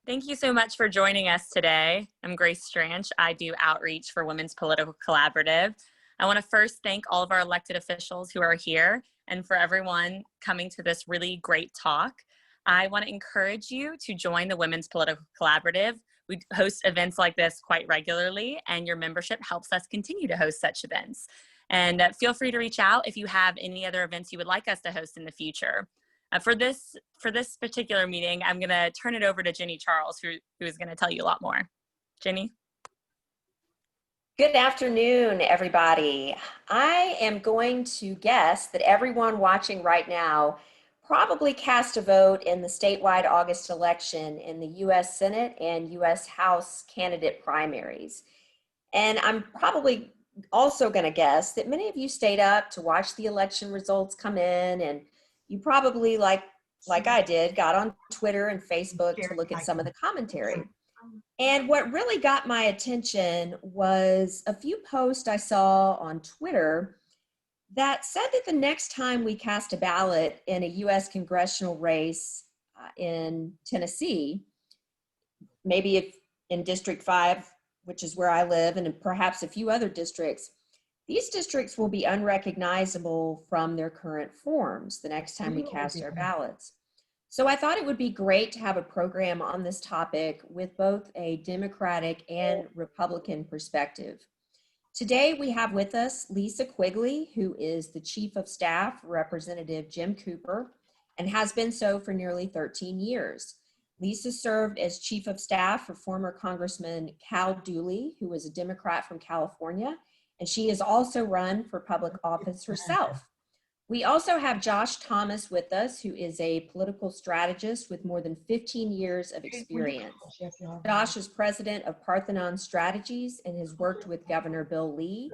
Thank you so much for joining us today. I'm Grace Stranch. I do outreach for Women's Political Collaborative. I want to first thank all of our elected officials who are here and for everyone coming to this really great talk. I want to encourage you to join the Women's Political Collaborative. We host events like this quite regularly, and your membership helps us continue to host such events. And feel free to reach out if you have any other events you would like us to host in the future. For this particular meeting, I'm going to turn it over to Jenny Charles, who is going to tell you a lot more. Jenny? Good afternoon, everybody. I am going to guess that everyone watching right now probably cast a vote in the statewide August election in the U.S. Senate and U.S. House candidate primaries. And I'm probably also going to guess that many of you stayed up to watch the election results come in, and you probably, like I did, got on Twitter and Facebook to look at some of the commentary. And what really got my attention was a few posts I saw on Twitter that said that the next time we cast a ballot in a U.S. congressional race in Tennessee, maybe if in District 5, which is where I live, and perhaps a few other districts, these districts will be unrecognizable from their current forms the next time we cast our ballots. So I thought it would be great to have a program on this topic with both a Democratic and Republican perspective. Today we have with us Lisa Quigley, who is the Chief of Staff for Representative Jim Cooper and has been so for nearly 13 years. Lisa served as Chief of Staff for former Congressman Cal Dooley, who was a Democrat from California, and she has also run for public office herself. We also have Josh Thomas with us, who is a political strategist with more than 15 years of experience. Josh is president of Parthenon Strategies and has worked with Governor Bill Lee,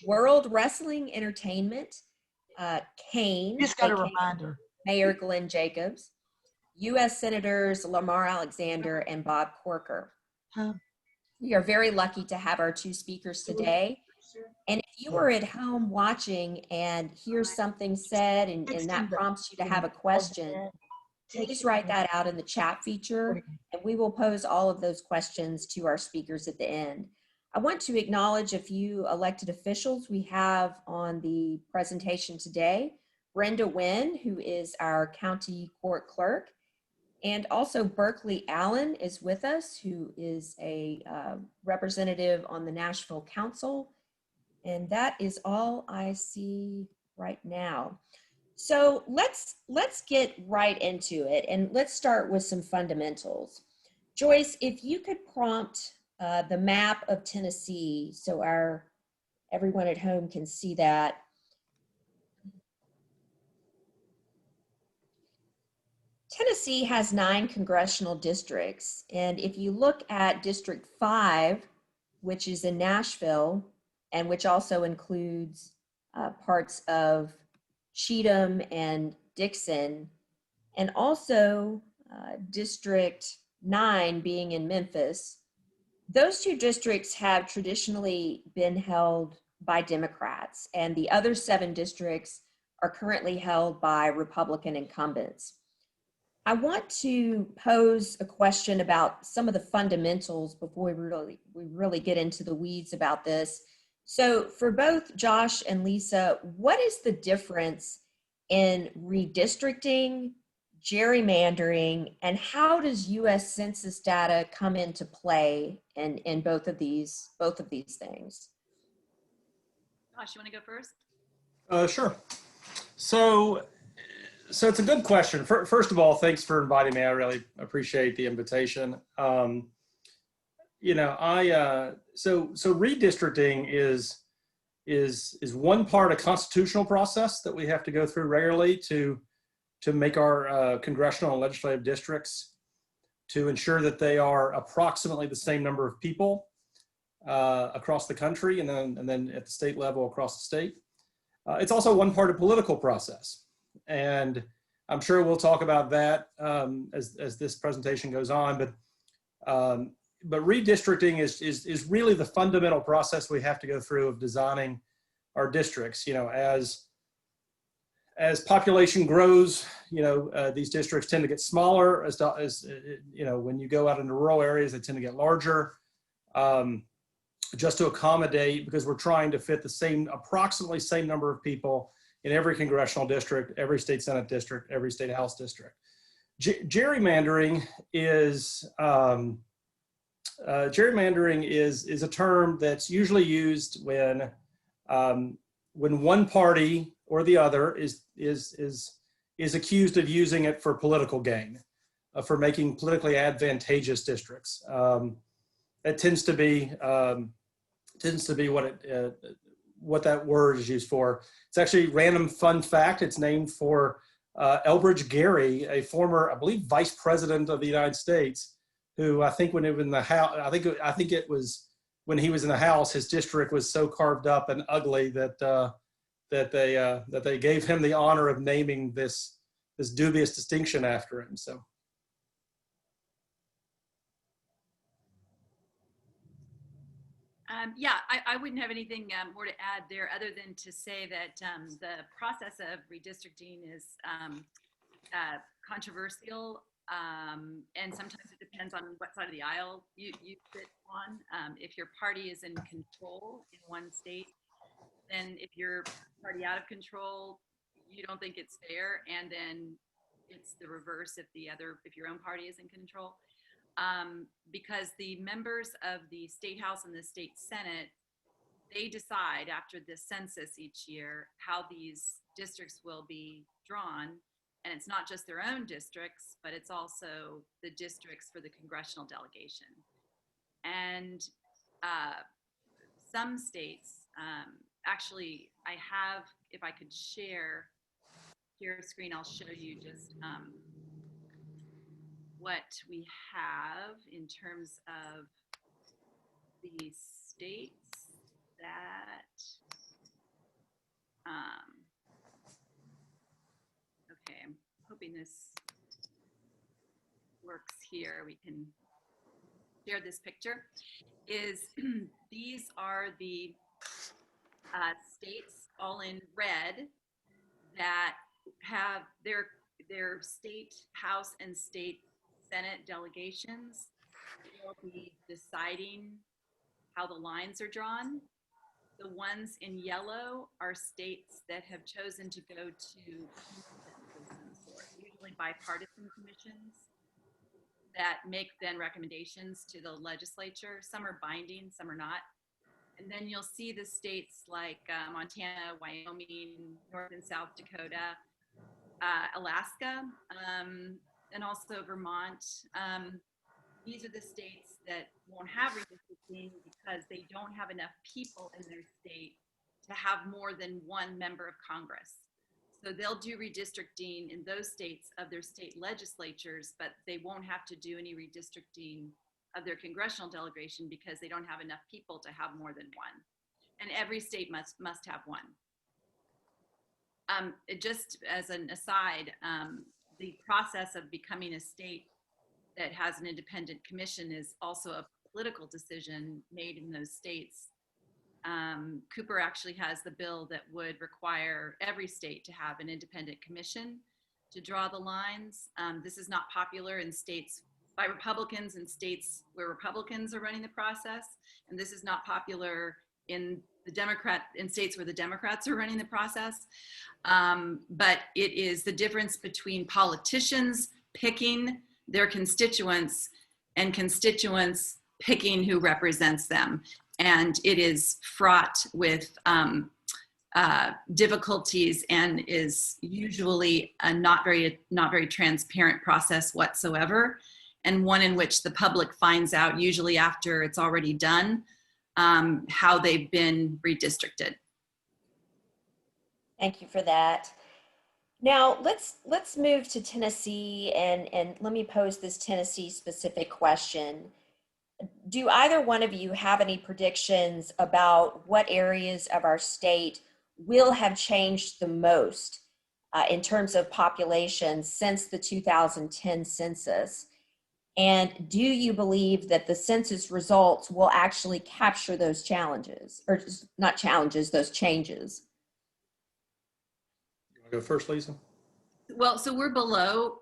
World Wrestling Entertainment, Kane, Just got a reminder. Mayor Glenn Jacobs, U.S. Senators Lamar Alexander and Bob Corker. We are very lucky to have our two speakers today. And if you are at home watching and hear something said and that prompts you to have a question, please write that out in the chat feature, and we will pose all of those questions to our speakers at the end. I want to acknowledge a few elected officials we have on the presentation today. Brenda Wynn, who is our county court clerk, and also Berkeley Allen is with us, who is a representative on the Nashville Council. And that is all I see right now. So let's get right into it, and let's start with some fundamentals. Joyce, if you could prompt the map of Tennessee so everyone at home can see that. Tennessee has 9 congressional districts, and if you look at District 5, which is in Nashville, and which also includes parts of Cheatham and Dixon, and also District 9 being in Memphis. Those 2 districts have traditionally been held by Democrats, and the other 7 districts are currently held by Republican incumbents. I want to pose a question about some of the fundamentals before we really get into the weeds about this. So for both Josh and Lisa, what is the difference in redistricting, gerrymandering, and how does U.S. Census data come into play in both of these things? Josh, you want to go first? Sure. So it's a good question. First of all, thanks for inviting me. I really appreciate the invitation. So redistricting is one part of constitutional process that we have to go through regularly to make our congressional and legislative districts, to ensure that they are approximately the same number of people across the country, and then at the state level across the state. It's also one part of political process, and I'm sure we'll talk about that as this presentation goes on. But redistricting is really the fundamental process we have to go through of designing our districts. You know, as as population grows, these districts tend to get smaller. As when you go out into rural areas, they tend to get larger. Just to accommodate, because we're trying to fit the approximately same number of people in every congressional district, every state Senate district, every state House district. Gerrymandering is a term that's usually used when one party or the other is accused of using it for political gain, for making politically advantageous districts. That tends to be what that word is used for. It's actually random fun fact. It's named for Elbridge Gerry, a former, I believe, vice president of the United States, who I think when it was in the House, I think it was when he was in the House, his district was so carved up and ugly that they gave him the honor of naming this dubious distinction after him. So. Yeah, I wouldn't have anything more to add there other than to say that the process of redistricting is controversial, and sometimes it depends on what side of the aisle you sit on. If your party is in control in one state, then if your party out of control, you don't think it's fair, and then it's the reverse if your own party is in control. Because the members of the State House and the State Senate, they decide after the census each year how these districts will be drawn. And it's not just their own districts, but it's also the districts for the congressional delegation. And some states, actually, I have, if I could share a screen, I'll show you just what we have in terms of the states that, okay, I'm hoping this works here. We can share this picture. These are the states all in red that have their state House and state Senate delegations will be deciding how the lines are drawn. The ones in yellow are states that have chosen to go to commissions of some sort, usually bipartisan commissions that make then recommendations to the legislature. Some are binding, some are not. And then you'll see the states like Montana, Wyoming, North and South Dakota, Alaska, and also Vermont. These are the states that won't have redistricting because they don't have enough people in their state to have more than one member of Congress. So they'll do redistricting in those states of their state legislatures, but they won't have to do any redistricting of their congressional delegation because they don't have enough people to have more than one. And every state must have one. Just as an aside, the process of becoming a state that has an independent commission is also a political decision made in those states. Cooper actually has the bill that would require every state to have an independent commission to draw the lines. This is not popular in states by Republicans in states where Republicans are running the process, and this is not popular in states where the Democrats are running the process. But it is the difference between politicians picking their constituents and constituents picking who represents them. And it is fraught with difficulties and is usually a not very transparent process whatsoever, and one in which the public finds out usually after it's already done how they've been redistricted. Thank you for that. Now let's move to Tennessee, and let me pose this Tennessee specific question. Do either one of you have any predictions about what areas of our state will have changed the most in terms of population since the 2010 census? And do you believe that the census results will actually capture those challenges, or not challenges, those changes? Go first, Lisa. Well, so we're below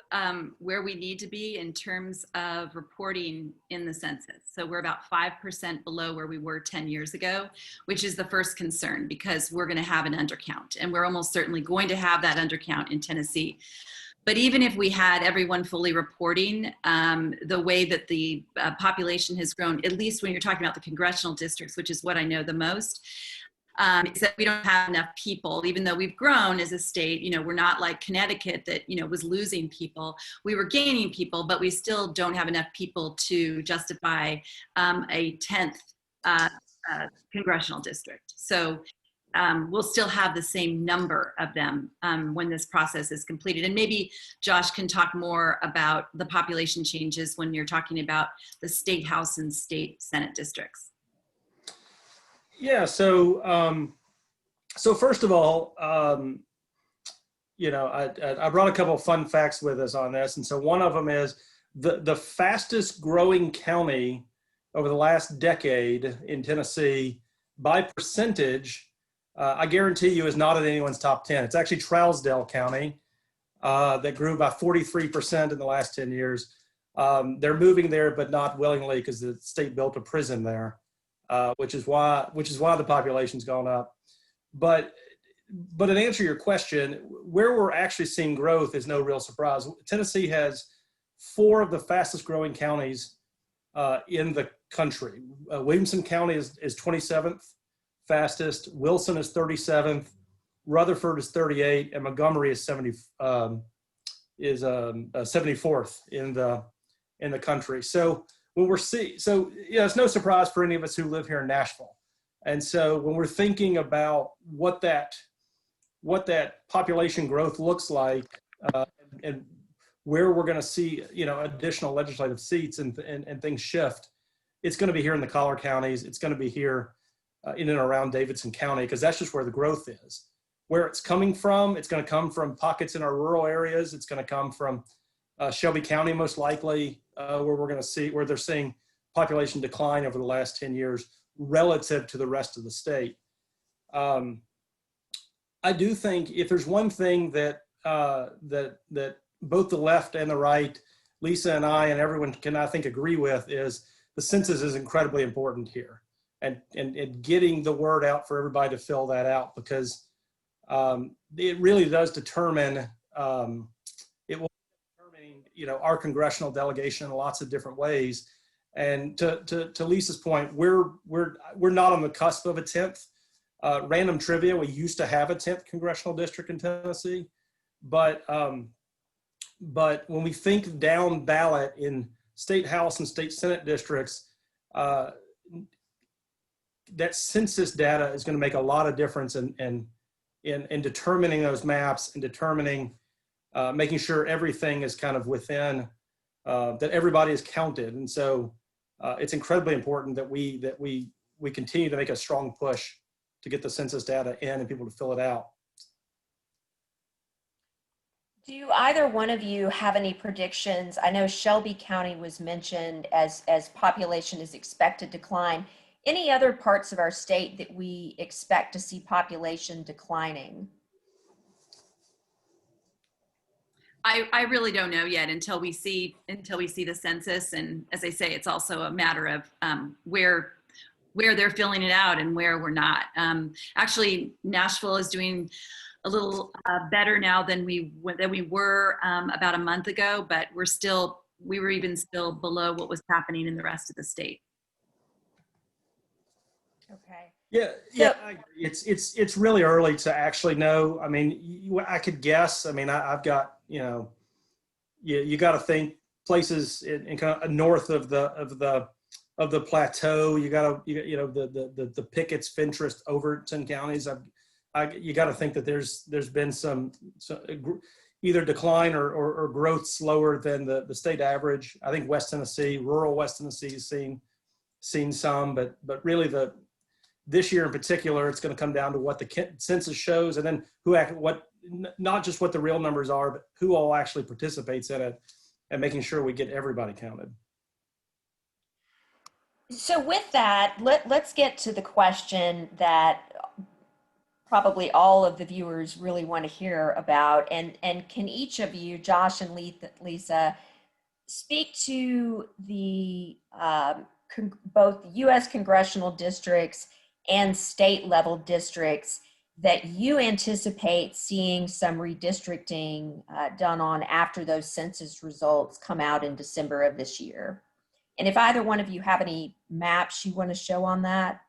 where we need to be in terms of reporting in the census. So we're about 5% below where we were 10 years ago, which is the first concern because we're going to have an undercount, and we're almost certainly going to have that undercount in Tennessee. But even if we had everyone fully reporting, the way that the population has grown, at least when you're talking about the congressional districts, which is what I know the most, is that we don't have enough people, even though we've grown as a state. You know, we're not like Connecticut that, you know, was losing people. We were gaining people, but we still don't have enough people to justify a 10th congressional district. So we'll still have the same number of them when this process is completed. And maybe Josh can talk more about the population changes when you're talking about the state house and state senate districts. Yeah, so so first of all, you know, I brought a couple of fun facts with us on this, and so one of them is the fastest growing county over the last decade in Tennessee by percentage. I guarantee you is not in anyone's top 10. It's actually Trousdale County that grew by 43% in the last 10 years. They're moving there, but not willingly because the state built a prison there. Which is why the population's gone up. But in answer to your question, where we're actually seeing growth is no real surprise. Tennessee has 4 of the fastest growing counties in the country. Williamson County is 27th fastest. Wilson is 37th. Rutherford is 38, and Montgomery is 74th in the country. So when we're it's no surprise for any of us who live here in Nashville. And so when we're thinking about what that population growth looks like and where we're going to see, you know, additional legislative seats and things shift, it's going to be here in the collar counties. It's going to be here in and around Davidson County, because that's just where the growth is. Where it's coming from, it's going to come from pockets in our rural areas. It's going to come from Shelby County, most likely, where they're seeing population decline over the last 10 years relative to the rest of the state. I do think if there's one thing that both the left and the right, Lisa and I and everyone can, I think, agree with, is the census is incredibly important here, and getting the word out for everybody to fill that out, because it really does determine you know, our congressional delegation in lots of different ways. And to Lisa's point, we're not on the cusp of a 10th. Random trivia, we used to have a 10th congressional district in Tennessee, but when we think down ballot in state house and state senate districts, that census data is going to make a lot of difference in determining those maps and determining making sure everything is kind of within, that everybody is counted. And so it's incredibly important that we continue to make a strong push to get the census data in and people to fill it out. Do either one of you have any predictions? I know Shelby County was mentioned as population is expected to decline. Any other parts of our state that we expect to see population declining? I really don't know yet until we see the census. And as I say, it's also a matter of where they're filling it out and where we're not. Actually, Nashville is doing a little better now than we were about a month ago, but we were even still below what was happening in the rest of the state. Okay. Yeah, I agree. It's really early to actually know. I mean, I could guess. I mean, I've got, you know, you got to think places in kind of north of the plateau. You know, the Pickett's, Fentress, Overton counties. You got to think that there's been some either decline or growth slower than the state average. I think West Tennessee, rural West Tennessee, has seen some, but really this year in particular, it's going to come down to what the census shows, and then not just what the real numbers are, but who all actually participates in it, and making sure we get everybody counted. So with that, let's get to the question that probably all of the viewers really want to hear about. And can each of you, Josh and Lisa, speak to the both U.S. congressional districts and state level districts that you anticipate seeing some redistricting done on after those census results come out in December of this year? And if either one of you have any maps you want to show on that,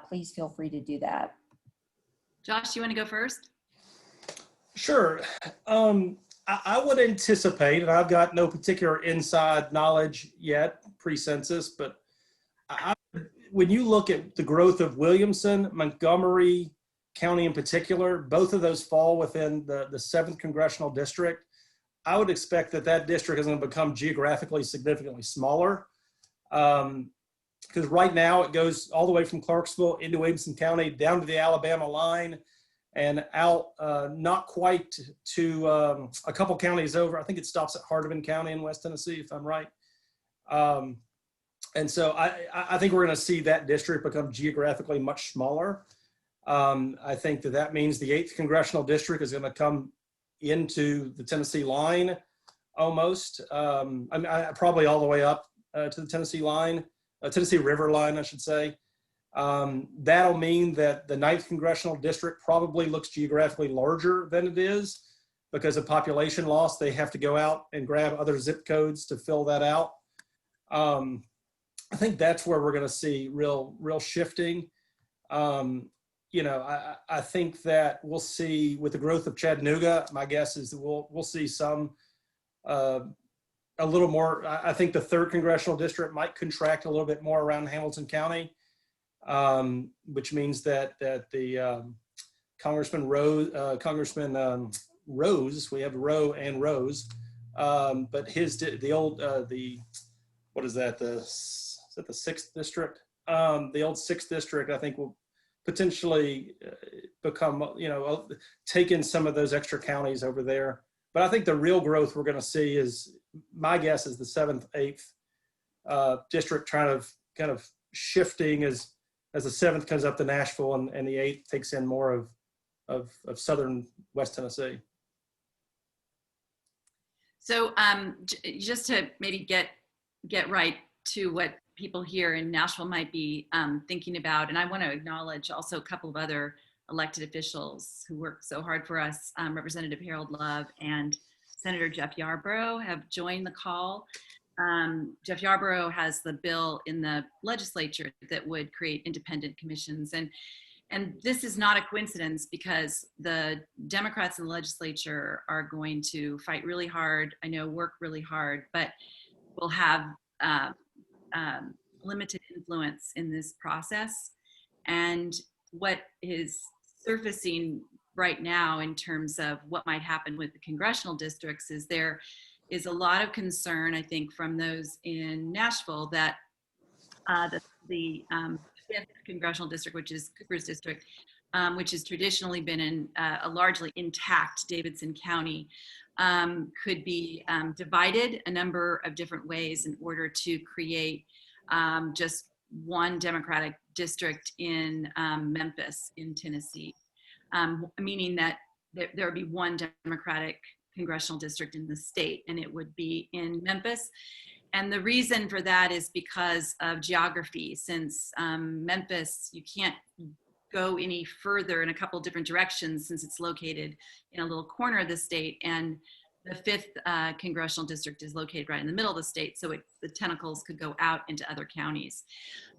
please feel free to do that. Josh, you want to go first? Sure. I would anticipate, and I've got no particular inside knowledge yet pre-census, but when you look at the growth of Williamson, Montgomery County in particular, both of those fall within the 7th Congressional District. I would expect that that district is going to become geographically significantly smaller. Because right now it goes all the way from Clarksville into Williamson County down to the Alabama line and out not quite to a couple counties over. I think it stops at Hardeman County in West Tennessee, if I'm right. And so I think we're going to see that district become geographically much smaller. I think that means the 8th Congressional District is going to come into the Tennessee line almost. I mean, probably all the way up to the Tennessee line, Tennessee River line, I should say. That'll mean that the 9th Congressional District probably looks geographically larger than it is because of population loss. They have to go out and grab other zip codes to fill that out. I think that's where we're going to see real shifting. You know, I think that we'll see with the growth of Chattanooga, my guess is that we'll see some, a little more. I think the 3rd Congressional District might contract a little bit more around Hamilton County, which means that the Congressman Rose, we have Rowe and Rose, but what is that? Is that the 6th district? The old 6th district, I think, will potentially become, you know, take in some of those extra counties over there. But I think the real growth we're going to see is, my guess is the 7th, 8th district kind of shifting as the 7th comes up to Nashville and the 8th takes in more of southern West Tennessee. So just to maybe get right to what people here in Nashville might be thinking about, and I want to acknowledge also a couple of other elected officials who work so hard for us. Representative Harold Love and Senator Jeff Yarborough have joined the call. Jeff Yarborough has the bill in the legislature that would create independent commissions. And this is not a coincidence because the Democrats in the legislature are going to fight really hard, I know work really hard, but will have limited influence in this process. And what is surfacing right now in terms of what might happen with the congressional districts is there is a lot of concern, I think, from those in Nashville that the 5th congressional district, which is Cooper's district, which has traditionally been in a largely intact Davidson County, could be divided a number of different ways in order to create just one Democratic district in Memphis in Tennessee, meaning that there would be one Democratic congressional district in the state, and it would be in Memphis. And the reason for that is because of geography. Since Memphis, you can't go any further in a couple of different directions since it's located in a little corner of the state, and the 5th congressional district is located right in the middle of the state, so the tentacles could go out into other counties.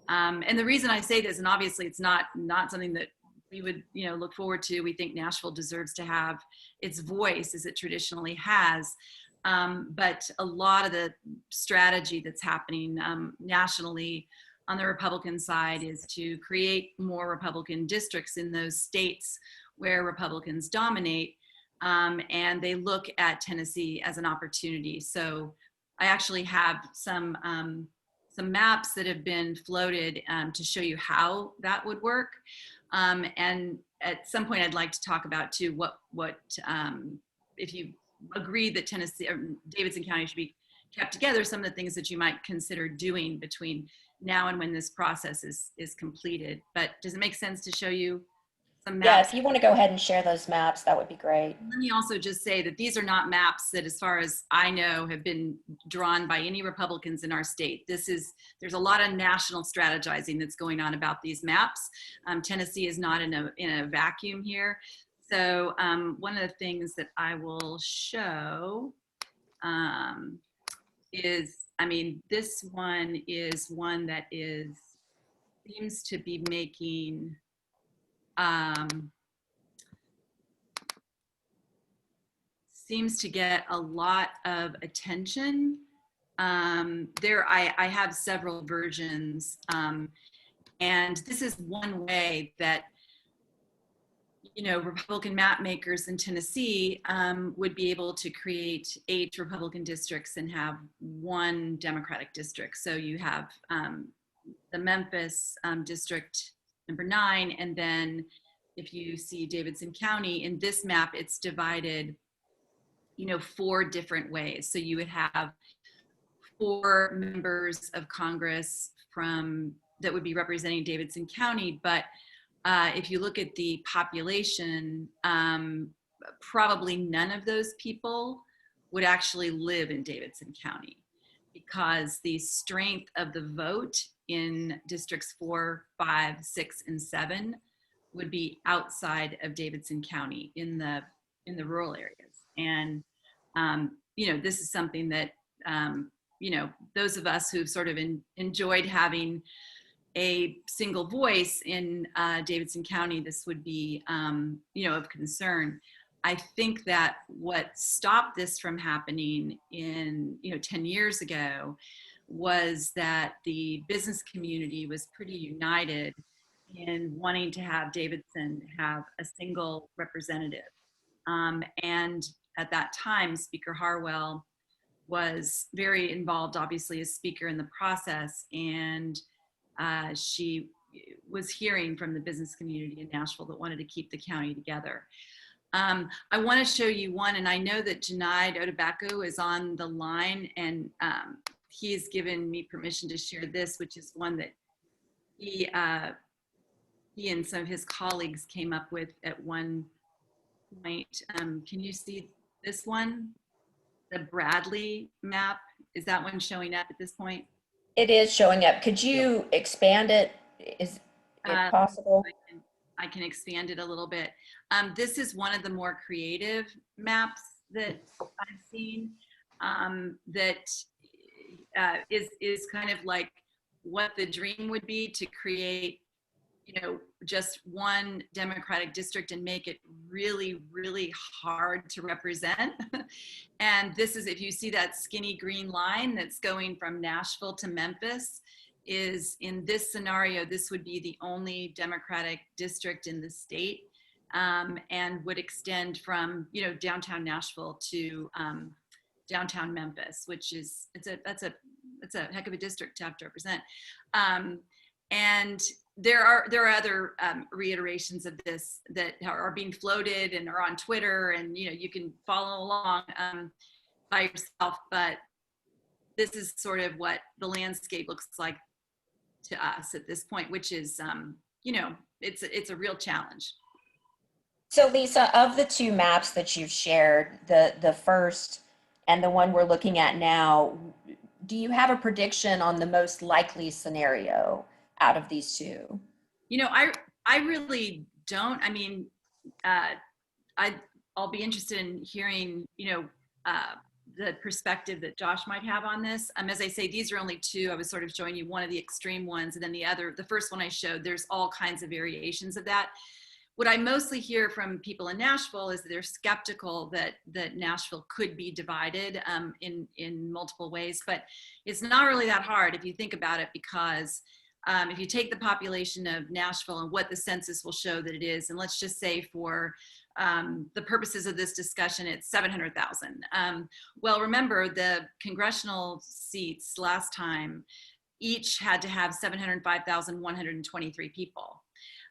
And the reason I say this, and obviously it's not something that we would look forward to. We think Nashville deserves to have its voice as it traditionally has. But a lot of the strategy that's happening nationally on the Republican side is to create more Republican districts in those states where Republicans dominate. And they look at Tennessee as an opportunity. So I actually have some maps that have been floated to show you how that would work. And at some point I'd like to talk about too, what if you agree that Tennessee or Davidson County should be kept together, some of the things that you might consider doing between now and when this process is completed. But does it make sense to show you some Yeah, maps. if you want to go ahead and share those maps, that would be great. Let me also just say that these are not maps that, as far as I know, have been drawn by any Republicans in our state. There's a lot of national strategizing that's going on about these maps. Tennessee is not in a vacuum here. So one of the things that I will show is, I mean, this one is one that seems to be making, seems to get a lot of attention. I have several versions, and this is one way that, you know, Republican map makers in Tennessee would be able to create 8 Republican districts and have 1 Democratic district. So you have the Memphis district number 9, and then if you see Davidson County in this map, it's divided, you know, 4 different ways. So you would have 4 members of Congress that would be representing Davidson County, but if you look at the population, probably none of those people would actually live in Davidson County, because the strength of the vote in districts 4, 5, 6, and 7 would be outside of Davidson County in the rural areas. And you know, this is something that you know, those of us who've sort of enjoyed having a single voice in Davidson County, this would be, you know, of concern. I think that what stopped this from happening in, you know, 10 years ago was that the business community was pretty united in wanting to have Davidson have a single representative. And at that time, Speaker Harwell was very involved, obviously, as speaker in the process, and she was hearing from the business community in Nashville that wanted to keep the county together. I want to show you one, and I know that Junaid Otabako is on the line, and he's given me permission to share this, which is one that he and some of his colleagues came up with at one point. Can you see this one? The Bradley map, is that one showing up at this point? It is showing up. Could you expand it? Is it possible? I can expand it a little bit. This is one of the more creative maps that I've seen, that is kind of like what the dream would be, to create, you know, just one Democratic district and make it really, really hard to represent. And this is, if you see that skinny green line that's going from Nashville to Memphis, is in this scenario, this would be the only Democratic district in the state, and would extend from, you know, downtown Nashville to downtown Memphis, which is, that's a heck of a district to have to represent. And there are other reiterations of this that are being floated and are on Twitter, and, you know, you can follow along by yourself, but this is sort of what the landscape looks like to us at this point, which is, you know, it's a real challenge. So Lisa, of the 2 maps that you've shared, the first and the one we're looking at now, do you have a prediction on the most likely scenario out of these 2? You know, I really don't. I mean, I'll be interested in hearing, you know, the perspective that Josh might have on this. As I say, these are only 2. I was sort of showing you one of the extreme ones, and then the first one I showed, there's all kinds of variations of that. What I mostly hear from people in Nashville is that they're skeptical that Nashville could be divided in multiple ways, but it's not really that hard if you think about it, because if you take the population of Nashville and what the census will show that it is, and let's just say for the purposes of this discussion, it's 700,000. Well, remember, the congressional seats last time each had to have 705,123 people.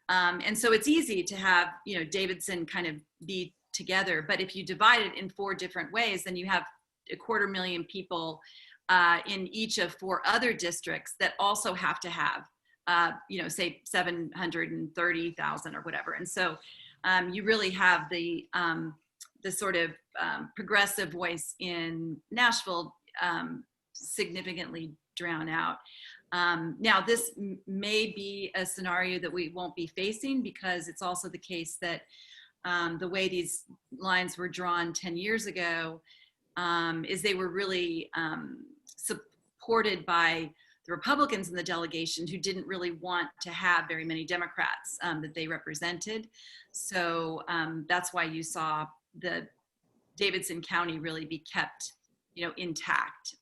And so it's easy to have, you know, Davidson kind of be together, but if you divide it in 4 different ways, then you have 250,000 people in each of 4 other districts that also have to have say 730,000 or whatever. And so you really have the sort of progressive voice in Nashville significantly drown out. Now, this may be a scenario that we won't be facing, because it's also the case that the way these lines were drawn 10 years ago is they were really supported by the Republicans in the delegation, who didn't really want to have very many Democrats that they represented. So that's why you saw the Davidson County really be kept, intact.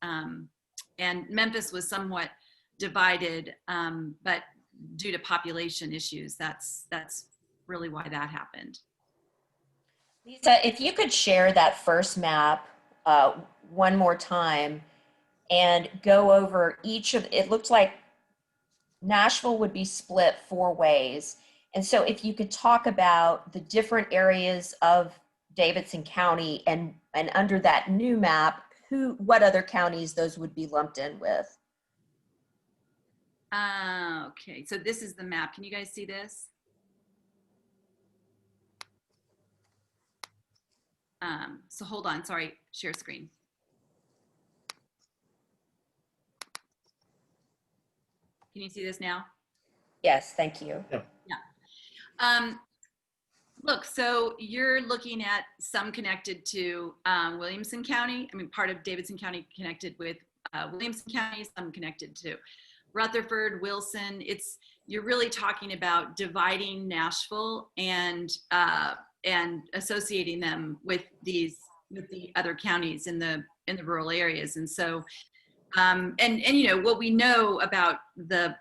And Memphis was somewhat divided, but due to population issues, that's really why that happened. Lisa, if you could share that first map one more time and go over each of, it looked like Nashville would be split 4 ways. And so if you could talk about the different areas of Davidson County, and under that new map, what other counties those would be lumped in with. Okay, so this is the map. Can you guys see this? So hold on, sorry, share screen. Can you see this now? Yes, thank you. Yeah. Look, so you're looking at some connected to Williamson County. I mean, part of Davidson County connected with Williamson County, some connected to Rutherford, Wilson. You're really talking about dividing Nashville and associating them with the other counties in the rural areas. And so, and what we know about the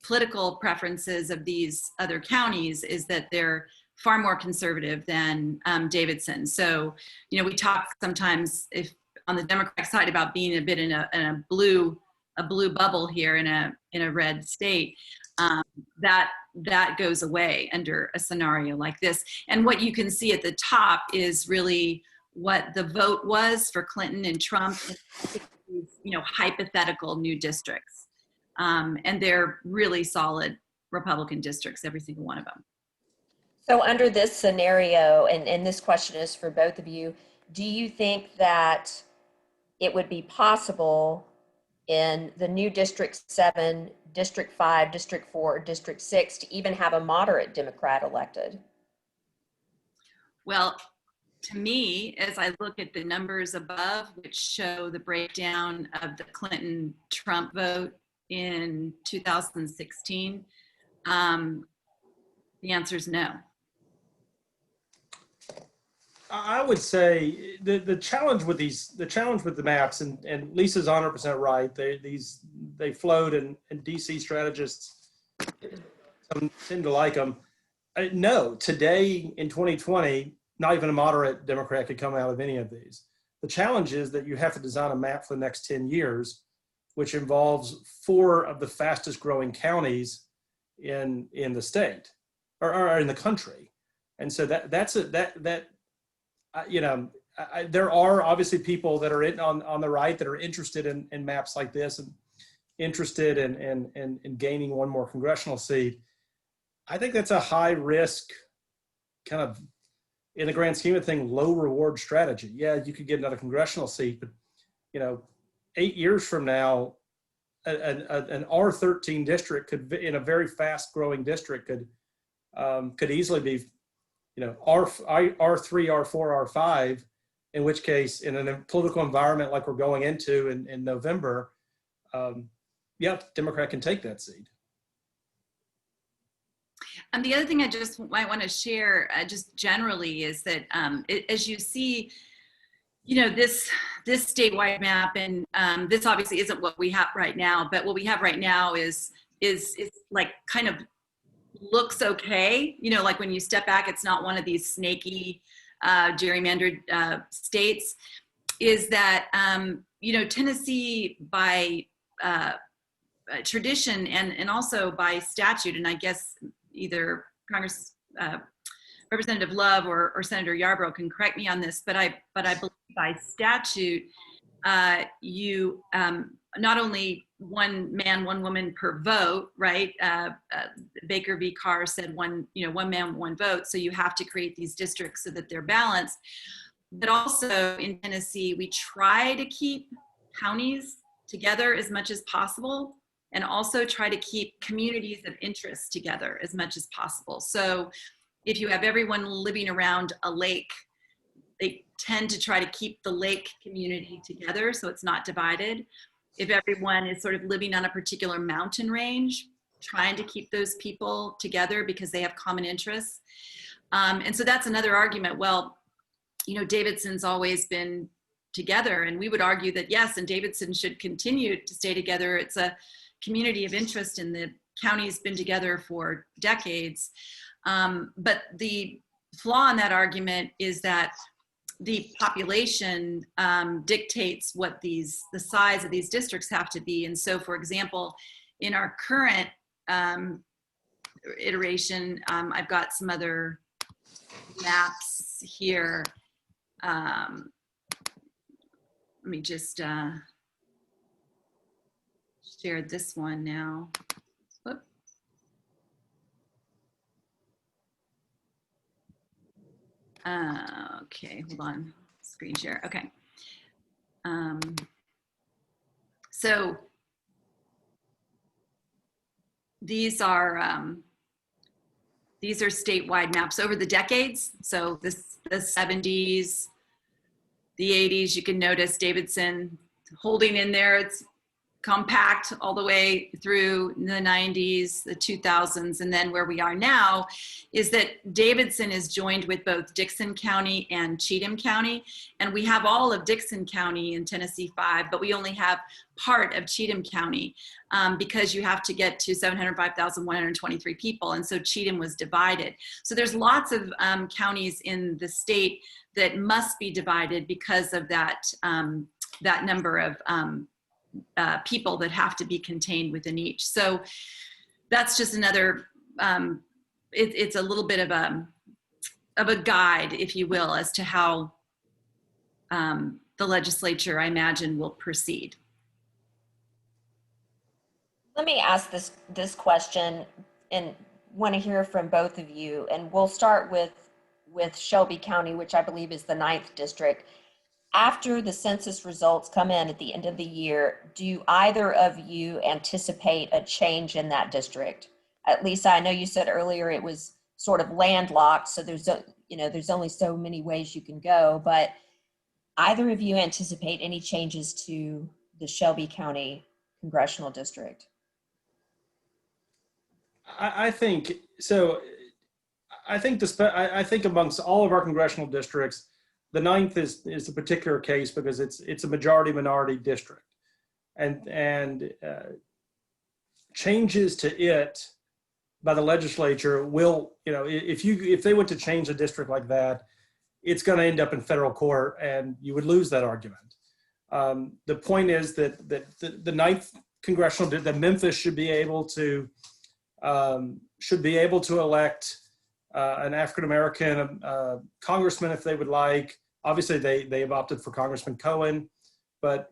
political preferences of these other counties is that they're far more conservative than Davidson. So, we talk sometimes, if on the Democratic side, about being a bit in a blue bubble here in a red state. That goes away under a scenario like this. And what you can see at the top is really what the vote was for Clinton and Trump, hypothetical new districts. And they're really solid Republican districts, every single one of them. So under this scenario, and this question is for both of you, do you think that it would be possible in the new District 7, District 5, District 4, District 6 to even have a moderate Democrat elected? Well, to me, as I look at the numbers above, which show the breakdown of the Clinton-Trump vote in 2016, the answer is no. I would say the challenge with the maps, and Lisa's 100% right. They float, and DC strategists tend to like them. No, today in 2020, not even a moderate Democrat could come out of any of these. The challenge is that you have to design a map for the next 10 years, which involves 4 of the fastest growing counties in the state or in the country. And so there are obviously people that are on the right that are interested in maps like this and interested in gaining one more congressional seat. I think that's a high risk, kind of, in the grand scheme of things, low reward strategy. Yeah, you could get another congressional seat, but 8 years from now, an R13 district could, in a very fast growing district, could easily be R3, R4, R5, in which case, in a political environment like we're going into in November, Democrat can take that seat. And the other thing I just might want to share just generally is that as you see, this statewide map, and this obviously isn't what we have right now, but what we have right now is like kind of looks okay. Like when you step back, it's not one of these snaky gerrymandered states. Is that Tennessee by tradition and also by statute, and I guess either Representative Love or Senator Yarbrough can correct me on this, but I believe by statute you not only one man, one woman per vote, right? Baker v. Carr said one man, one vote. So you have to create these districts so that they're balanced. But also in Tennessee, we try to keep counties together as much as possible, and also try to keep communities of interest together as much as possible. So if you have everyone living around a lake, they tend to try to keep the lake community together so it's not divided. If everyone is sort of living on a particular mountain range, trying to keep those people together because they have common interests. And so that's another argument. Well, Davidson's always been together, and we would argue that yes, and Davidson should continue to stay together. It's a community of interest, and the county's been together for decades. But the flaw in that argument is that the population dictates what the size of these districts have to be. And so, for example, in our current iteration, I've got some other maps here. Let me just share this one now. Whoop. Okay, hold on, screen share, okay. So these are statewide maps over the decades. So the 70s, the 80s, you can notice Davidson holding in there. It's compact all the way through the 90s, the 2000s, and then where we are now is that Davidson is joined with both Dickson County and Cheatham County, and we have all of Dickson County in Tennessee 5, but we only have part of Cheatham County because you have to get to 705,123 people, and so Cheatham was divided. So there's lots of counties in the state that must be divided because of that, that number of people that have to be contained within each. So that's just another, it's a little bit of a guide, if you will, as to how the legislature, I imagine, will proceed. Let me ask this question, and want to hear from both of you. And we'll start with Shelby County, which I believe is the 9th district. After the census results come in at the end of the year, do either of you anticipate a change in that district? At least I know you said earlier it was sort of landlocked, so there's only so many ways you can go, but either of you anticipate any changes to the Shelby County congressional district? I think so. I think amongst all of our congressional districts, the 9th is a particular case because it's a majority minority district, and changes to it by the legislature will, if they went to change a district like that, it's going to end up in federal court, and you would lose that argument. The point is that the 9th congressional, that Memphis should be able to elect an African-American congressman if they would like. Obviously, they have opted for Congressman Cohen, but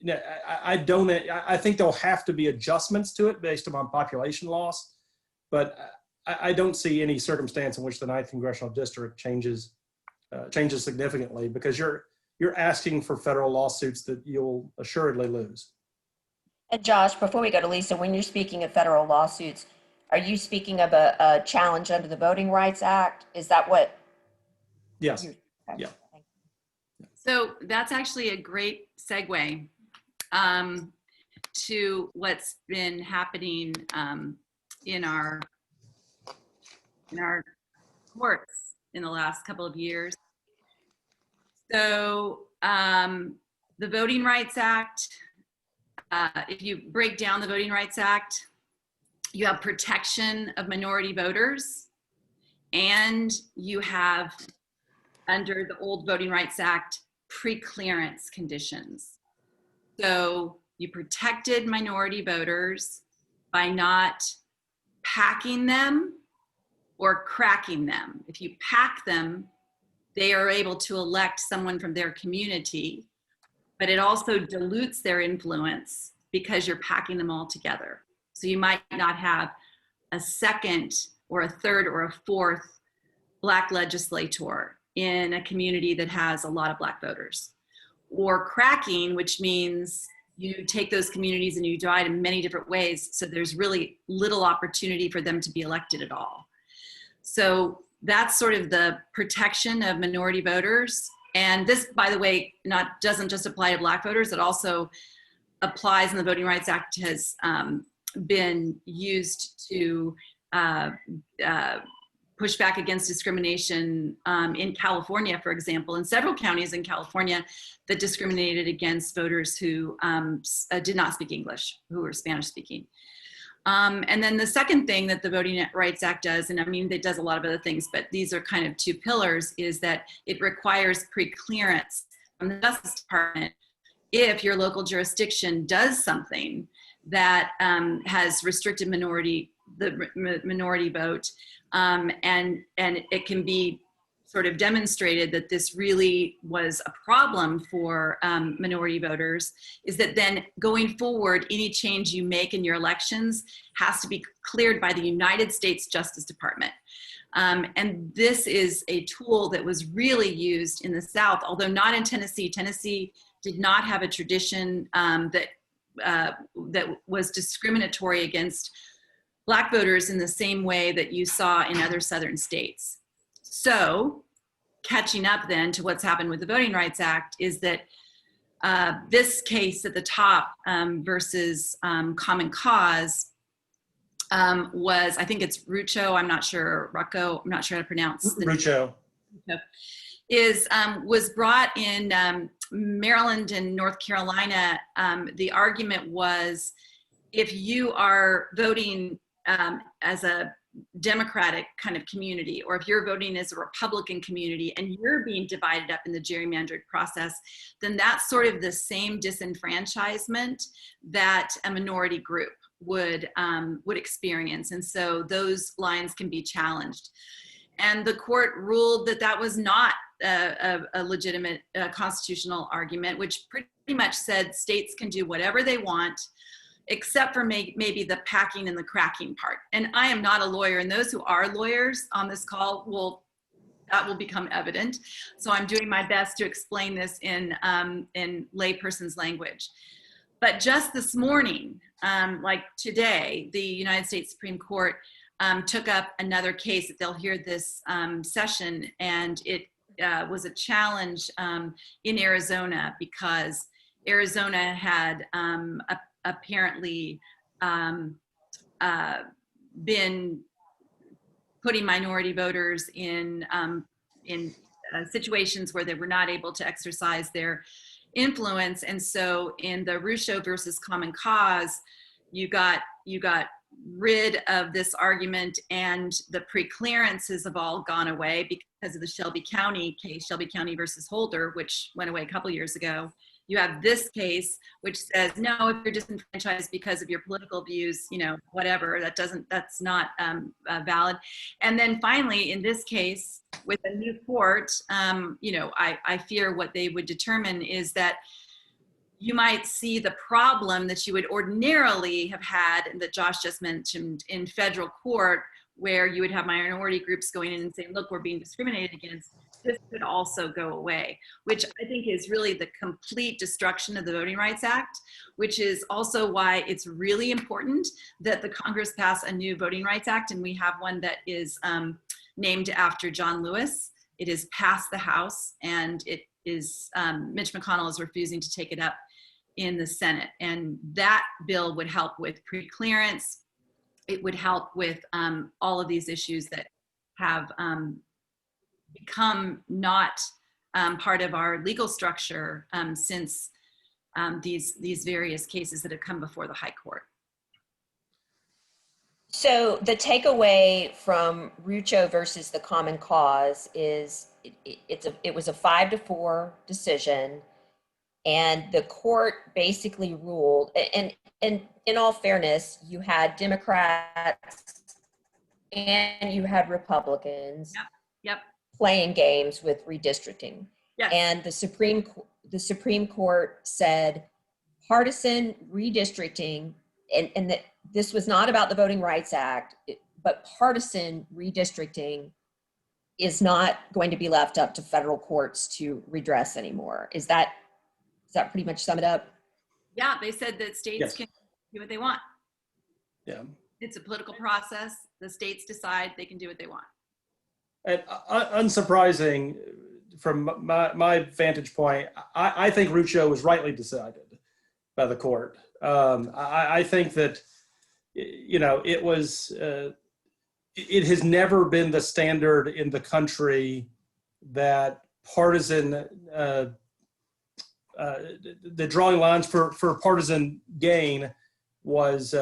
I think there'll have to be adjustments to it based upon population loss. But I don't see any circumstance in which the 9th congressional district changes significantly, because you're asking for federal lawsuits that you'll assuredly lose. And Josh, before we go to Lisa, when you're speaking of federal lawsuits, are you speaking of a challenge under the Voting Rights Act? Is that what? Yes. Okay. Yeah. So that's actually a great segue to what's been happening in our courts in the last couple of years. So the Voting Rights Act, if you break down the Voting Rights Act, you have protection of minority voters, and you have, under the old Voting Rights Act, pre-clearance conditions. So you protected minority voters by not packing them or cracking them. If you pack them, they are able to elect someone from their community. but it also dilutes their influence because you're packing them all together. So you might not have a second or a third or a fourth Black legislator in a community that has a lot of Black voters. Or cracking, which means you take those communities and you divide in many different ways, so there's really little opportunity for them to be elected at all. So that's sort of the protection of minority voters. And this, by the way, doesn't just apply to Black voters, it also applies, and the Voting Rights Act has been used to push back against discrimination in California, for example, in several counties in California that discriminated against voters who did not speak English, who were Spanish speaking. And then the second thing that the Voting Rights Act does, and I mean, it does a lot of other things, but these are kind of two pillars, is that it requires pre-clearance from the Justice Department if your local jurisdiction does something that has restricted the minority vote, and it can be sort of demonstrated that this really was a problem for minority voters, is that then going forward, any change you make in your elections has to be cleared by the United States Justice Department. And this is a tool that was really used in the South, although not in Tennessee. Tennessee did not have a tradition that was discriminatory against Black voters in the same way that you saw in other Southern states. So catching up then to what's happened with the Voting Rights Act is that this case at the top versus Common Cause was, I think it's Rucho, I'm not sure, Rucco, I'm not sure how to pronounce the Rucho. name, was brought in Maryland and North Carolina. The argument was, if you are voting as a Democratic kind of community, or if you're voting as a Republican community and you're being divided up in the gerrymandered process, then that's sort of the same disenfranchisement that a minority group would experience. And so those lines can be challenged. And the court ruled that that was not a legitimate constitutional argument, which pretty much said states can do whatever they want, except for maybe the packing and the cracking part. And I am not a lawyer, and those who are lawyers on this call that will become evident. So I'm doing my best to explain this in layperson's language. But just this morning, like today, the United States Supreme Court took up another case that they'll hear this session, and it was a challenge in Arizona, because Arizona had apparently been putting minority voters in situations where they were not able to exercise their influence. And so in the Rucho versus Common Cause, you got rid of this argument, and the preclearances have all gone away because of the Shelby County case, Shelby County versus Holder, which went away a couple years ago. You have this case, which says, no, if you're disenfranchised because of your political views, whatever, that's not valid. And then finally, in this case, with a new court, I fear what they would determine is that you might see the problem that you would ordinarily have had, and that Josh just mentioned, in federal court, where you would have minority groups going in and saying, look, we're being discriminated against. This could also go away, which I think is really the complete destruction of the Voting Rights Act, which is also why it's really important that the Congress pass a new Voting Rights Act. And we have one that is named after John Lewis. It is passed the House, and it is, Mitch McConnell is refusing to take it up in the Senate. And that bill would help with preclearance. It would help with all of these issues that have become not part of our legal structure since these various cases that have come before the High Court. So the takeaway from Rucho versus the Common Cause is it was a 5-4 decision, and the court basically ruled, and in all fairness, you had Democrats and you had Republicans Yep. playing games with redistricting. Yes. And the Supreme the Supreme Court said partisan redistricting, and that this was not about the Voting Rights Act, but partisan redistricting is not going to be left up to federal courts to redress anymore. Does that pretty much sum it up? Yeah, they said that states Yes. can do what they want. Yeah. It's a political process. The states decide they can do what they want. And unsurprising from my vantage point, I think Rucho was rightly decided by the court. I think that, you know, it was, it has never been the standard in the country that partisan, the drawing lines for partisan gain was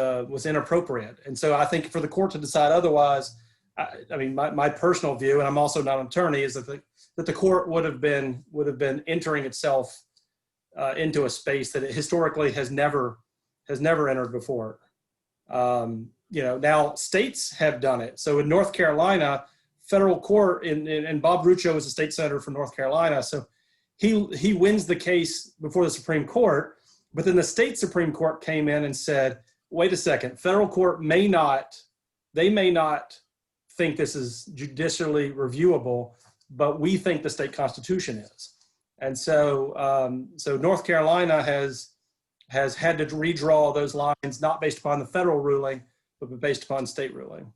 inappropriate. And so I think for the court to decide otherwise, I mean, my personal view, and I'm also not an attorney, is that the court would have been entering itself into a space that it historically has never entered before. You know, now states have done it. So in North Carolina, federal court, and Bob Rucho is a state senator from North Carolina, so he wins the case before the Supreme Court. But then the state Supreme Court came in and said, wait a second, federal court may not think this is judicially reviewable, but we think the state constitution is. And so, so North Carolina has had to redraw those lines, not based upon the federal ruling, but based upon state ruling.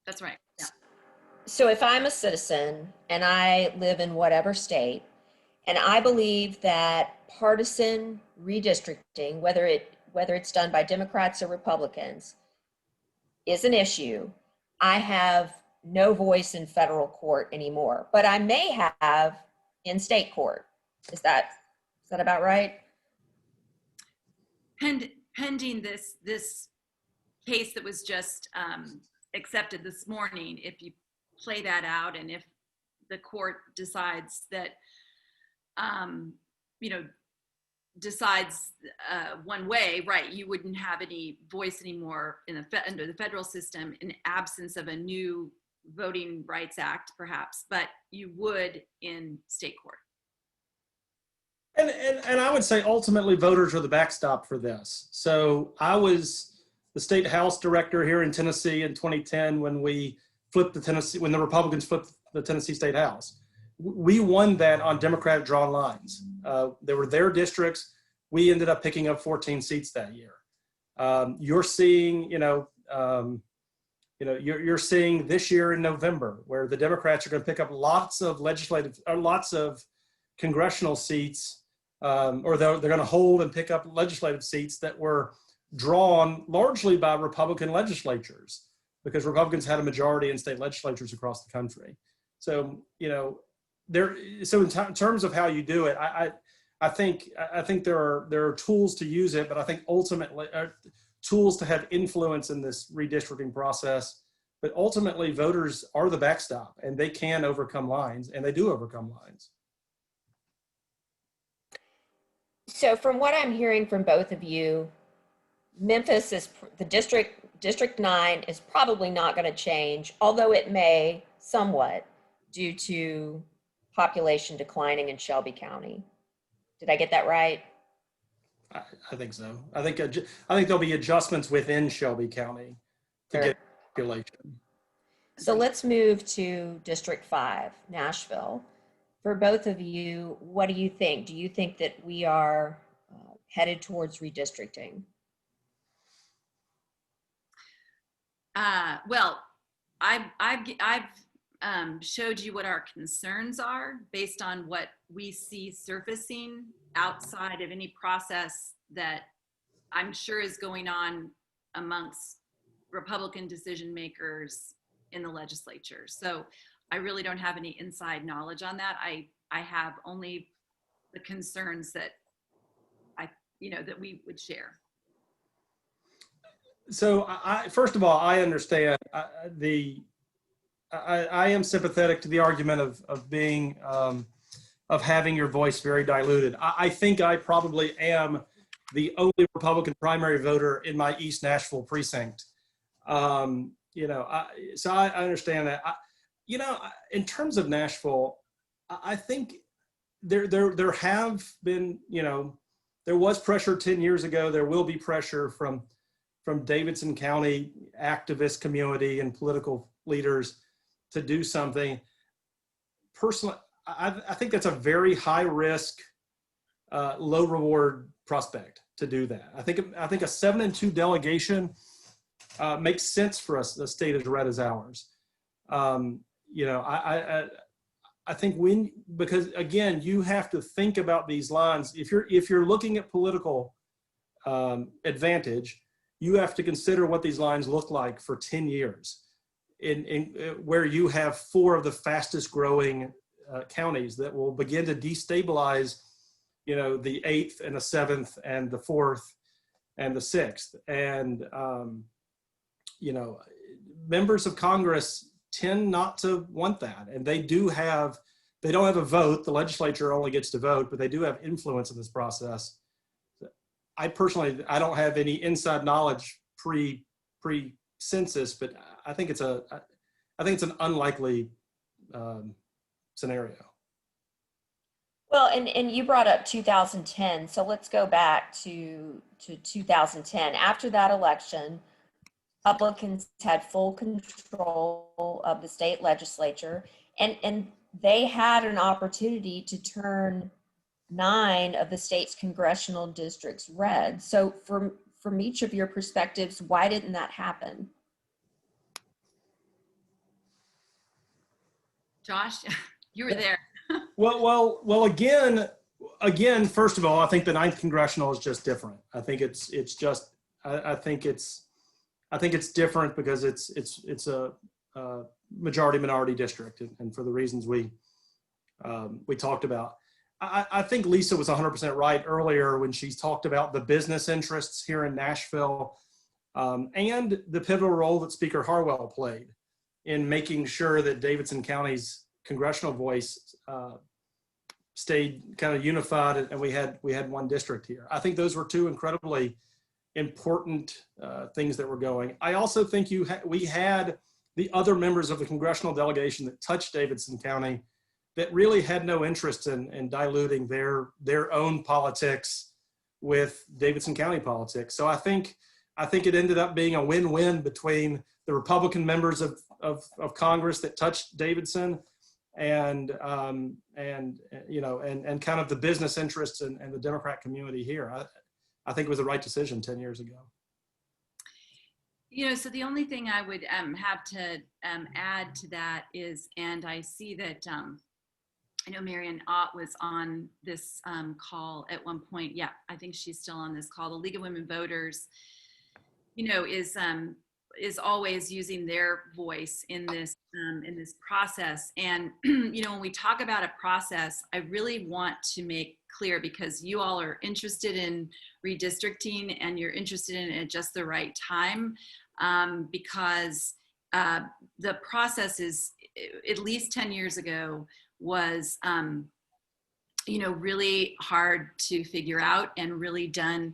That's right. Yeah. So if I'm a citizen and I live in whatever state, and I believe that partisan redistricting, whether it's done by Democrats or Republicans, is an issue, I have no voice in federal court anymore, but I may have in state court. Is that about right? Pending this case that was just accepted this morning, if you play that out, and if the court decides that, you know, decides one way, right, you wouldn't have any voice anymore under the federal system in absence of a new Voting Rights Act, perhaps, but you would in state court. And I would say ultimately voters are the backstop for this. So I was the state house director here in Tennessee in 2010 when when the Republicans flipped the Tennessee State House. We won that on Democratic drawn lines. They were their districts. We ended up picking up 14 seats that year. You're seeing, you're seeing this year in November where the Democrats are going to pick up lots of congressional seats, or they're going to hold and pick up legislative seats that were drawn largely by Republican legislatures, because Republicans had a majority in state legislatures across the country. So, you know, in terms of how you do it, I think there are tools to use it, but I think ultimately tools to have influence in this redistricting process. But ultimately, voters are the backstop, and they can overcome lines, and they do overcome lines. So from what I'm hearing from both of you, Memphis is the District 9 is probably not going to change, although it may somewhat due to population declining in Shelby County. Did I get that right? I think so. I think there'll be adjustments within Shelby County to get population. So let's move to District 5, Nashville. For both of you, what do you think? Do you think that we are headed towards redistricting? Well, I've showed you what our concerns are based on what we see surfacing outside of any process that I'm sure is going on amongst Republican decision makers in the legislature. So I really don't have any inside knowledge on that. I have only the concerns that that we would share. So first of all, I understand I am sympathetic to the argument of being of having your voice very diluted. I think I probably am the only Republican primary voter in my East Nashville precinct. So I understand that. In terms of Nashville, I think there have been, you know, there was pressure 10 years ago. There will be pressure from Davidson County activist community and political leaders to do something. Personally, I think that's a very high risk, low reward prospect to do that. I think a 7-2 delegation makes sense for us, a state as red as ours. You know, I think because again, you have to think about these lines. If you're looking at political advantage, you have to consider what these lines look like for 10 years, where you have 4 of the fastest growing counties that will begin to destabilize, you know, the 8th and the 7th and the 4th and the 6th. And, you know, members of Congress tend not to want that. And they don't have a vote. The legislature only gets to vote, but they do have influence in this process. I personally, I don't have any inside knowledge pre-census, but I think it's an unlikely scenario. Well, and you brought up 2010, so let's go back to 2010. After that election, Republicans had full control of the state legislature, and they had an opportunity to turn 9 of the state's congressional districts red. So from each of your perspectives, why didn't that happen? Josh, you were there. Well, again, first of all, I think the 9th congressional is just different. I think it's just, I think it's different because it's a majority minority district, and for the reasons we talked about. I think Lisa was 100% right earlier when she talked about the business interests here in Nashville, and the pivotal role that Speaker Harwell played in making sure that Davidson County's congressional voice stayed kind of unified, and we had one district here. I think those were 2 incredibly important things that were going. I also think we had the other members of the congressional delegation that touched Davidson County that really had no interest in diluting their own politics with Davidson County politics. So I think it ended up being a win-win between the Republican members of Congress that touched Davidson and you know, and kind of the business interests and the Democrat community here. I think it was the right decision 10 years ago. You know, so the only thing I would have to add to that is, and I see that I know Marion Ott was on this call at one point. Yeah, I think she's still on this call. The League of Women Voters, you know, is always using their voice in this process. And you know, when we talk about a process, I really want to make clear, because you all are interested in redistricting and you're interested in it at just the right time, because the process is, at least 10 years ago, was you know, really hard to figure out and really done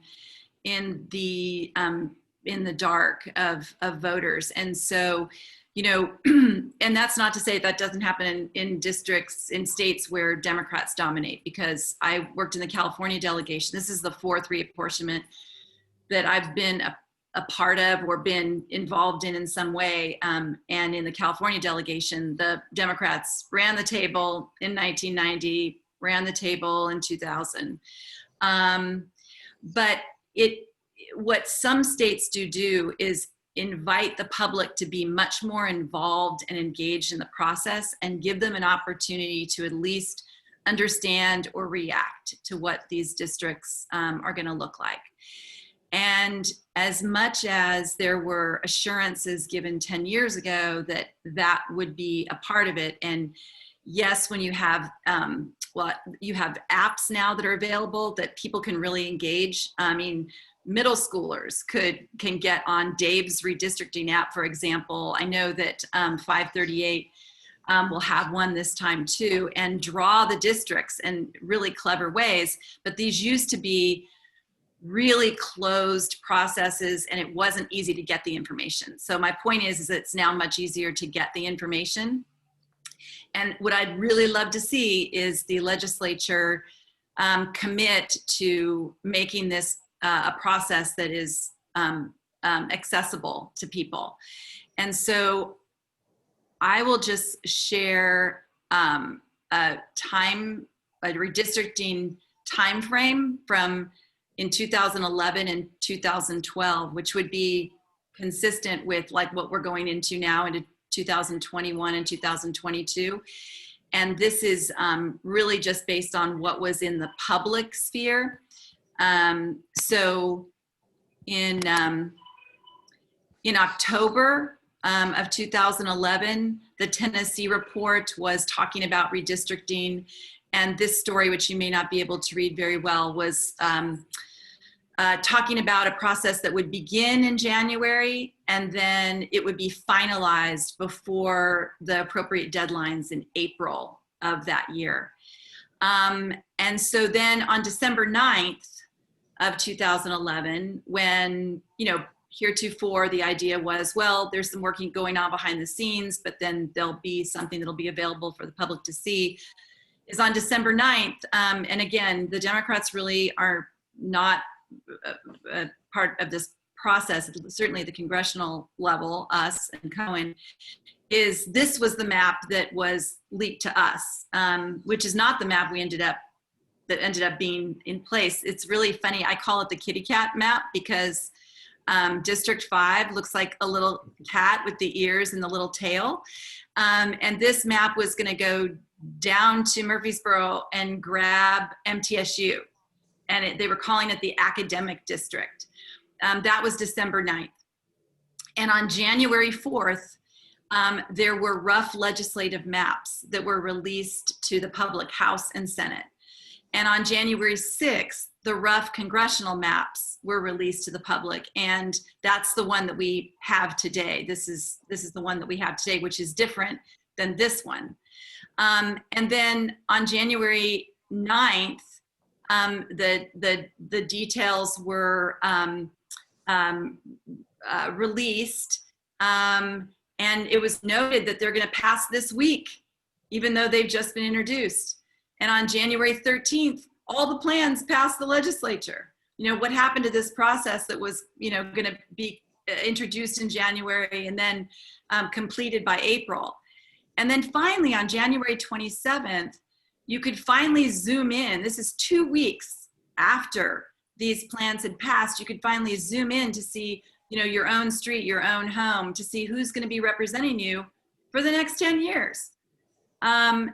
in the dark of voters. And so, you know, and that's not to say that doesn't happen in districts, in states where Democrats dominate, because I worked in the California delegation. This is the 4th reapportionment that I've been a part of or been involved in some way. And in the California delegation, the Democrats ran the table in 1990, ran the table in 2000. But what some states do is invite the public to be much more involved and engaged in the process, and give them an opportunity to at least understand or react to what these districts are going to look like. And as much as there were assurances given 10 years ago that that would be a part of it, and yes, when you have, you have apps now that are available that people can really engage. I mean, middle schoolers can get on Dave's redistricting app, for example. I know that 538 will have one this time too, and draw the districts in really clever ways. But these used to be really closed processes, and it wasn't easy to get the information. So my point is it's now much easier to get the information. And what I'd really love to see is the legislature commit to making this a process that is accessible to people. And so I will just share a redistricting time frame from in 2011 and 2012, which would be consistent with like what we're going into now into 2021 and 2022. And this is really just based on what was in the public sphere. So in October of 2011, the Tennessee report was talking about redistricting. And this story, which you may not be able to read very well, was talking about a process that would begin in January and then it would be finalized before the appropriate deadlines in April of that year. And so then on December 9th of 2011, when, heretofore the idea was, well, there's some working going on behind the scenes, but then there'll be something that'll be available for the public to see, is on December 9th. And again, the Democrats really are not a part of this process, certainly at the congressional level, us and Cohen, is this was the map that was leaked to us, which is not the map that ended up being in place. It's really funny. I call it the kitty cat map because District 5 looks like a little cat with the ears and the little tail. And this map was going to go down to Murfreesboro and grab MTSU. And they were calling it the academic district. That was December 9th. And on January 4th, there were rough legislative maps that were released to the public, House and Senate. And on January 6th, the rough congressional maps were released to the public. And that's the one that we have today. This is the one that we have today, which is different than this one. And then on January 9th, the details were released, and it was noted that they're going to pass this week, even though they've just been introduced. And on January 13th, all the plans passed the legislature. What happened to this process that was, going to be introduced in January and then completed by April. And then finally on January 27th, you could finally zoom in. This is 2 weeks after these plans had passed. You could finally zoom in to see, your own street, your own home, to see who's going to be representing you for the next 10 years. The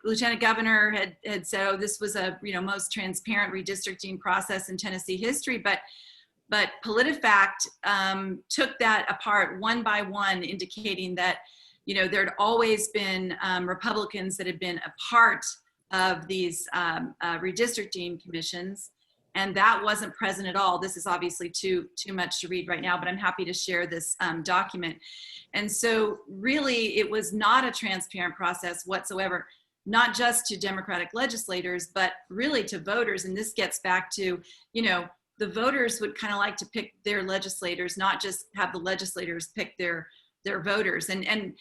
lieutenant governor had said, oh, this was a most transparent redistricting process in Tennessee history, but PolitiFact took that apart one by one, indicating that there'd always been Republicans that had been a part of these redistricting commissions, and that wasn't present at all. This is obviously too much to read right now, but I'm happy to share this document. And so really, it was not a transparent process whatsoever, not just to Democratic legislators, but really to voters. And this gets back to, the voters would kind of like to pick their legislators, not just have the legislators pick their voters. And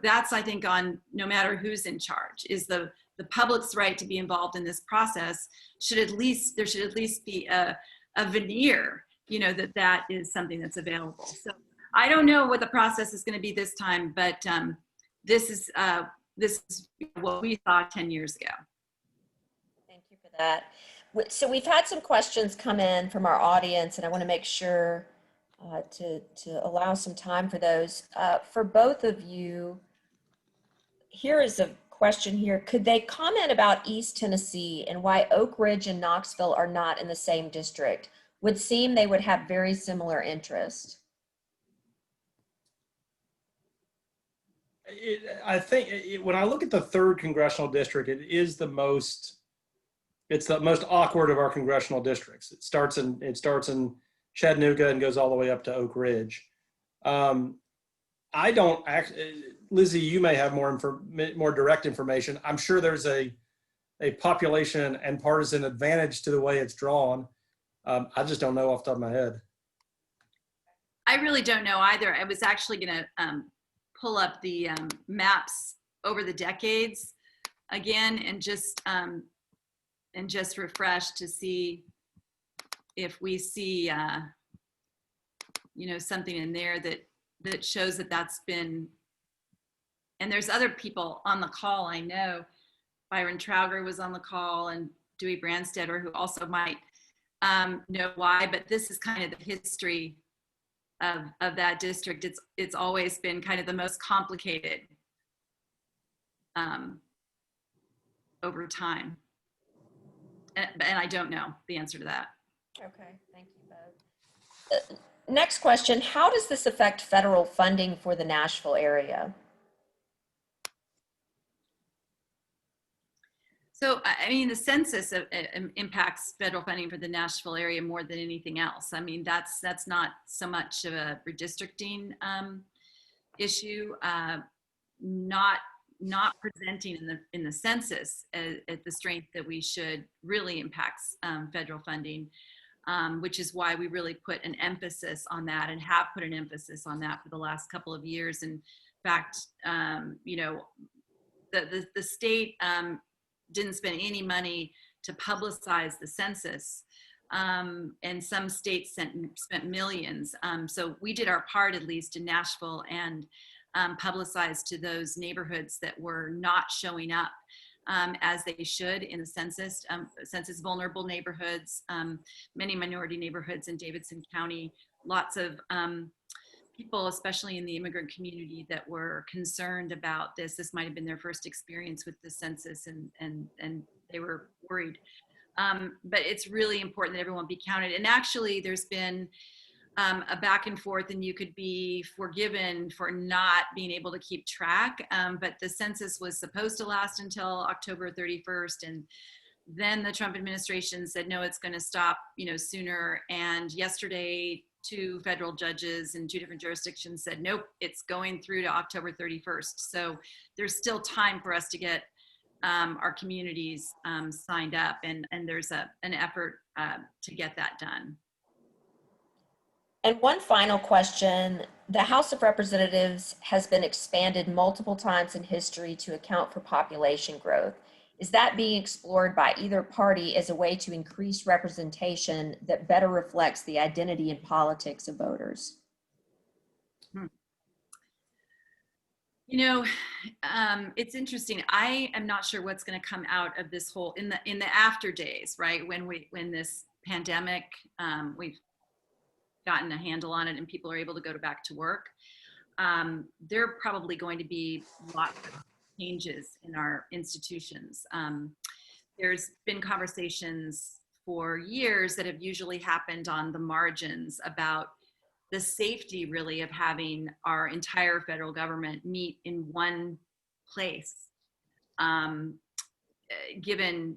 that's, I think, on no matter who's in charge, is the public's right to be involved in this process. There should at least be a veneer, that is something that's available. So I don't know what the process is going to be this time, but this is what we saw 10 years ago. Thank you for that. So we've had some questions come in from our audience, and I want to make sure to allow some time for those. For both of you, here is a question here. Could they comment about East Tennessee and why Oak Ridge and Knoxville are not in the same district? Would seem they would have very similar interests. I think when I look at the 3rd congressional district, it's the most awkward of our congressional districts. It starts in Chattanooga and goes all the way up to Oak Ridge. Lizzie, you may have more direct information. I'm sure there's a population and partisan advantage to the way it's drawn. I just don't know off the top of my head. I really don't know either. I was actually going to pull up the maps over the decades again and just refresh to see if we see you know, something in there that shows that that's been. And there's other people on the call. I know Byron Trauger was on the call and Dewey Brandstetter, who also might know why, but this is kind of the history of that district. It's always been kind of the most complicated over time. And I don't know the answer to that. Okay, thank you both. Next question, how does this affect federal funding for the Nashville area? So, I mean, the census impacts federal funding for the Nashville area more than anything else. I mean, that's not so much of a redistricting issue. Not presenting in the census at the strength that we should really impacts federal funding, which is why we really put an emphasis on that and have put an emphasis on that for the last couple of years. In fact, you know, the state didn't spend any money to publicize the census, and some states spent millions. So we did our part, at least in Nashville, and publicized to those neighborhoods that were not showing up as they should in the census. Census vulnerable neighborhoods, many minority neighborhoods in Davidson County, lots of people, especially in the immigrant community, that were concerned about this. This might have been their first experience with the census, and they were worried. But it's really important that everyone be counted. And actually, there's been a back and forth, and you could be forgiven for not being able to keep track. But the census was supposed to last until October 31st, and then the Trump administration said, no, it's going to stop, you know, sooner. And yesterday, 2 federal judges in 2 different jurisdictions said, nope, it's going through to October 31st. So there's still time for us to get our communities signed up, and there's an effort to get that done. And one final question, the House of Representatives has been expanded multiple times in history to account for population growth. Is that being explored by either party as a way to increase representation that better reflects the identity and politics of voters? You know, it's interesting. I am not sure what's going to come out of this whole in the after days, right? When this pandemic, we've gotten a handle on it and people are able to go back to work. There are probably going to be lots of changes in our institutions. There's been conversations for years that have usually happened on the margins about the safety really of having our entire federal government meet in one place, given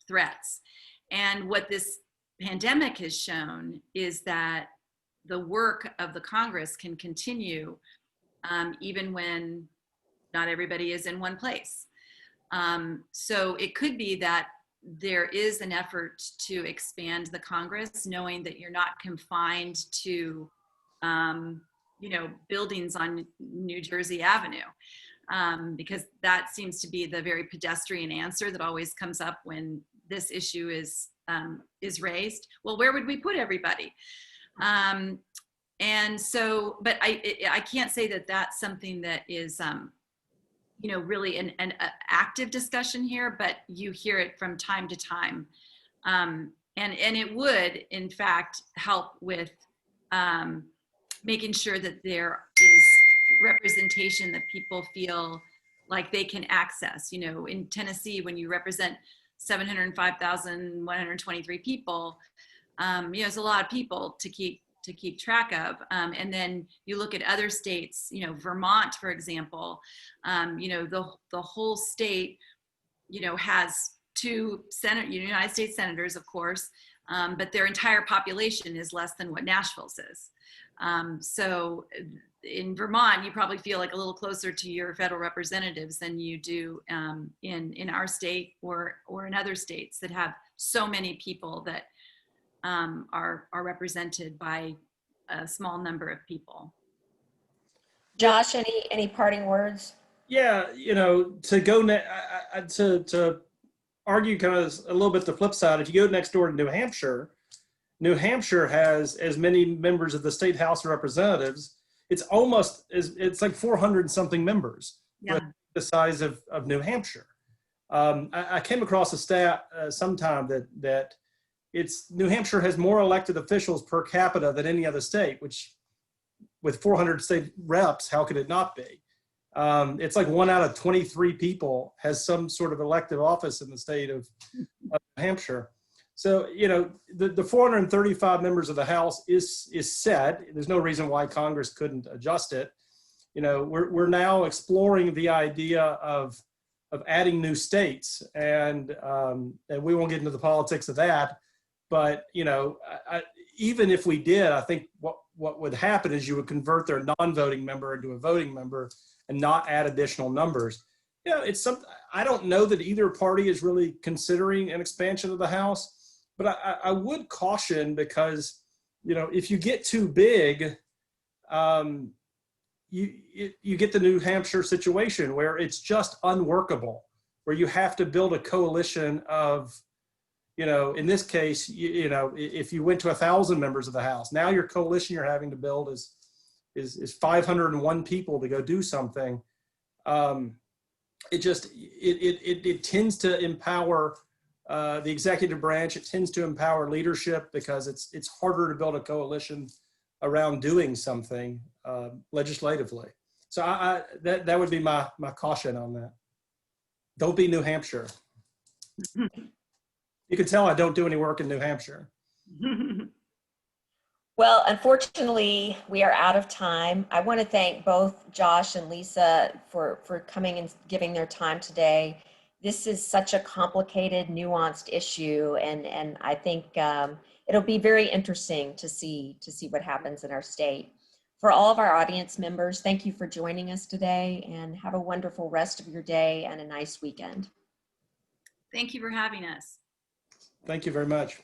threats. And what this pandemic has shown is that the work of the Congress can continue even when not everybody is in one place. So it could be that there is an effort to expand the Congress, knowing that you're not confined to, you know, buildings on New Jersey Avenue, because that seems to be the very pedestrian answer that always comes up when this issue is raised. Well, where would we put everybody? And so, but I can't say that that's something that is, you know, really an active discussion here, but you hear it from time to time. And it would, in fact, help with making sure that there is representation that people feel like they can access. You know, in Tennessee, when you represent 705,123 people, you know, it's a lot of people to keep track of. And then you look at other states, you know, Vermont, for example, you know, the whole state, you know, has 2 United States senators, of course, but their entire population is less than what Nashville's is. So in Vermont, you probably feel like a little closer to your federal representatives than you do in our state or in other states that have so many people that are represented by a small number of people. Josh, any parting words? Yeah, you know, to go to argue kind of a little bit the flip side. If you go next door to New Hampshire, New Hampshire has as many members of the state House of Representatives. It's like 400 something members, Yeah. with the size of New Hampshire. I came across a stat sometime that New Hampshire has more elected officials per capita than any other state, which with 400 state reps, how could it not be? It's like 1 out of 23 people has some sort of elective office in the state of New Hampshire. So, you know, the 435 members of the House is set. There's no reason why Congress couldn't adjust it. You know, we're now exploring the idea of adding new states, and we won't get into the politics of that. But you know, even if we did, I think what would happen is you would convert their non-voting member into a voting member and not add additional numbers. You know, it's something I don't know that either party is really considering an expansion of the House, but I would caution, because you know, if you get too big, you get the New Hampshire situation where it's just unworkable, where you have to build a coalition of, you know, in this case, you know, if you went to 1,000 members of the House, now your coalition you're having to build is 501 people to go do something. It tends to empower the executive branch. It tends to empower leadership, because it's harder to build a coalition around doing something legislatively. So that would be my caution on that. Don't be New Hampshire. You can tell I don't do any work in New Hampshire. Well, unfortunately, we are out of time. I want to thank both Josh and Lisa for coming and giving their time today. This is such a complicated, nuanced issue, and I think it'll be very interesting to see what happens in our state. For all of our audience members, thank you for joining us today, and have a wonderful rest of your day and a nice weekend. Thank you for having us. Thank you very much.